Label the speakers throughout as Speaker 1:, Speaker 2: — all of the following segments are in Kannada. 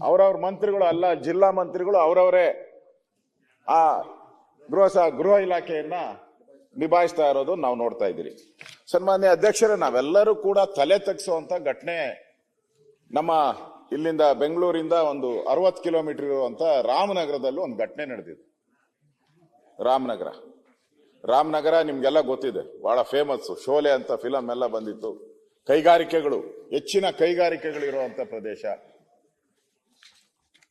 Speaker 1: ಅವರವ್ರ ಮಂತ್ರಿಗಳು ಅಲ್ಲ, ಜಿಲ್ಲಾ ಮಂತ್ರಿಗಳು ಅವರವರೇ ಆ ಗೃಹ ಇಲಾಖೆಯನ್ನ ನಿಭಾಯಿಸ್ತಾ ಇರೋದು ನಾವು ನೋಡ್ತಾ ಇದ್ದೀರಿ. ಸನ್ಮಾನ್ಯ ಅಧ್ಯಕ್ಷರೇ, ನಾವೆಲ್ಲರೂ ಕೂಡ ತಲೆ ತಗ್ಸುವಂತ ಘಟನೆ ನಮ್ಮ ಇಲ್ಲಿಂದ ಬೆಂಗಳೂರಿಂದ ಒಂದು 60 ಕಿಲೋಮೀಟರ್ ಇರುವಂತ ರಾಮನಗರದಲ್ಲೂ ಒಂದು ಘಟನೆ ನಡೆದಿದೆ. ರಾಮನಗರ ನಿಮ್ಗೆಲ್ಲ ಗೊತ್ತಿದೆ, ಬಹಳ ಫೇಮಸ್. ಶೋಲೆ ಅಂತ ಫಿಲಂ ಎಲ್ಲ ಬಂದಿತ್ತು. ಕೈಗಾರಿಕೆಗಳು, ಹೆಚ್ಚಿನ ಕೈಗಾರಿಕೆಗಳು ಇರುವಂತ ಪ್ರದೇಶ.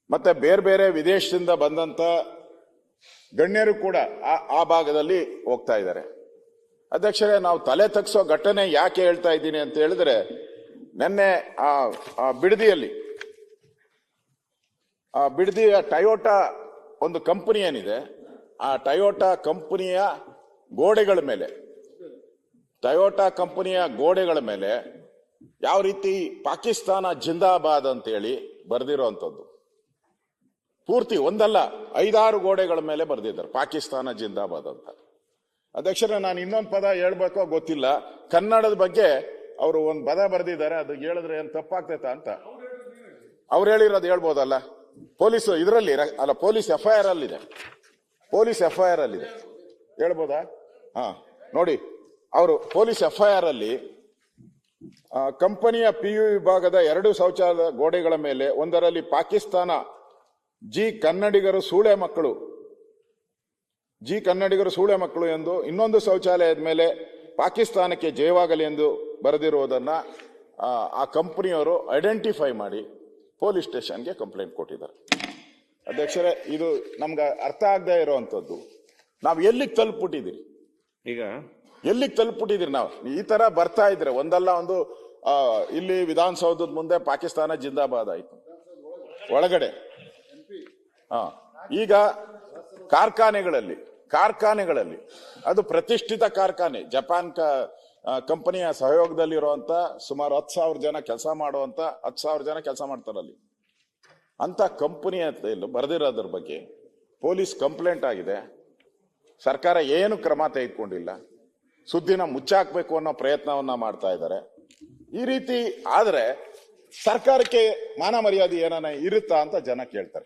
Speaker 1: ಮತ್ತೆ ಬೇರೆ ಬೇರೆ ವಿದೇಶದಿಂದ ಬಂದಂತ ಗಣ್ಯರು ಕೂಡ ಆ ಭಾಗದಲ್ಲಿ ಹೋಗ್ತಾ ಇದ್ದಾರೆ. ಅಧ್ಯಕ್ಷರೇ, ನಾವು ತಲೆ ತಗ್ಸೋ ಘಟನೆ ಯಾಕೆ ಹೇಳ್ತಾ ಇದ್ದೀನಿ ಅಂತ ಹೇಳಿದ್ರೆ, ನಿನ್ನೆ ಬಿಡದಿಯ ಟೊಯೋಟಾ ಒಂದು ಕಂಪನಿ ಏನಿದೆ, ಆ ಟೊಯೋಟಾ ಕಂಪನಿಯ ಗೋಡೆಗಳ ಮೇಲೆ ಯಾವ ರೀತಿ ಪಾಕಿಸ್ತಾನ ಜಿಂದಾಬಾದ್ ಅಂತೇಳಿ ಬರೆದಿರುವಂಥದ್ದು. ಪೂರ್ತಿ ಒಂದಲ್ಲ 5-6 ಗೋಡೆಗಳ ಮೇಲೆ ಬರೆದಿದ್ದಾರೆ ಪಾಕಿಸ್ತಾನ ಜಿಂದಾಬಾದ್ ಅಂತ. ಅಧ್ಯಕ್ಷರೇ, ನಾನು ಇನ್ನೊಂದು ಪದ ಹೇಳ್ಬೇಕೋ ಗೊತ್ತಿಲ್ಲ. ಕನ್ನಡದ ಬಗ್ಗೆ ಅವರು ಒಂದು ಪದ ಬರೆದಿದ್ದಾರೆ, ಅದು ಹೇಳಿದ್ರೆ ಏನ್ ತಪ್ಪಾಗ್ತೈತ ಅಂತ. ಅವ್ರು ಹೇಳಿರೋದು ಹೇಳ್ಬೋದಲ್ಲ? ಪೊಲೀಸ್ ಇದರಲ್ಲಿ ಅಲ್ಲ, ಪೊಲೀಸ್ FIR ಅಲ್ಲಿದೆ. ಹೇಳ್ಬೋದಾ? ನೋಡಿ, ಅವರು ಪೊಲೀಸ್ FIR ಅಲ್ಲಿ ಕಂಪನಿಯ PU ವಿಭಾಗದ 2 ಶೌಚಾಲಯ ಗೋಡೆಗಳ ಮೇಲೆ ಒಂದರಲ್ಲಿ ಪಾಕಿಸ್ತಾನ ಜಿ ಕನ್ನಡಿಗರು ಸೂಳೆ ಮಕ್ಕಳು ಎಂದು, ಇನ್ನೊಂದು ಶೌಚಾಲಯದ ಮೇಲೆ ಪಾಕಿಸ್ತಾನಕ್ಕೆ ಜಯವಾಗಲಿ ಎಂದು ಬರೆದಿರುವುದನ್ನ ಆ ಕಂಪನಿಯವರು ಐಡೆಂಟಿಫೈ ಮಾಡಿ ಪೊಲೀಸ್ ಸ್ಟೇಷನ್ಗೆ ಕಂಪ್ಲೇಂಟ್ ಕೊಟ್ಟಿದ್ದಾರೆ. ಅಧ್ಯಕ್ಷರೇ, ಇದು ನಮ್ಗೆ ಅರ್ಥ ಆಗದೆ ಇರುವಂತದ್ದು. ನಾವು ಎಲ್ಲಿಗೆ ತಲುಪಿಬಿಟ್ಟಿದ್ದೀರಿ ನಾವು? ಈ ತರ ಬರ್ತಾ ಇದ್ರೆ ಒಂದಲ್ಲ ಒಂದು ಇಲ್ಲಿ ವಿಧಾನಸೌಧದ ಮುಂದೆ ಪಾಕಿಸ್ತಾನ ಜಿಂದಾಬಾದ್ ಆಯ್ತು ಒಳಗಡೆ. ಈಗ ಕಾರ್ಖಾನೆಗಳಲ್ಲಿ ಅದು ಪ್ರತಿಷ್ಠಿತ ಕಾರ್ಖಾನೆ, ಜಪಾನ್ ಕಂಪನಿಯ ಸಹಯೋಗದಲ್ಲಿರುವಂತ ಸುಮಾರು 10,000 ಜನ ಕೆಲಸ ಮಾಡುವಂತ 10,000 ಜನ ಕೆಲಸ ಮಾಡ್ತಾರಲ್ಲಿ. ಅಂತ ಕಂಪನಿಯ ಬರೆದಿರೋದ್ರ ಬಗ್ಗೆ ಪೊಲೀಸ್ ಕಂಪ್ಲೇಂಟ್ ಆಗಿದೆ. ಸರ್ಕಾರ ಏನು ಕ್ರಮ ತೆಗೆದುಕೊಂಡಿಲ್ಲ. ಸುದ್ದಿನ ಮುಚ್ಚಾಕ್ಬೇಕು ಅನ್ನೋ ಪ್ರಯತ್ನವನ್ನ ಮಾಡ್ತಾ ಇದ್ದಾರೆ. ಈ ರೀತಿ ಆದ್ರೆ ಸರ್ಕಾರಕ್ಕೆ ಮಾನ ಮರ್ಯಾದೆ ಏನಾನ ಇರುತ್ತಾ ಅಂತ ಜನ ಕೇಳ್ತಾರೆ.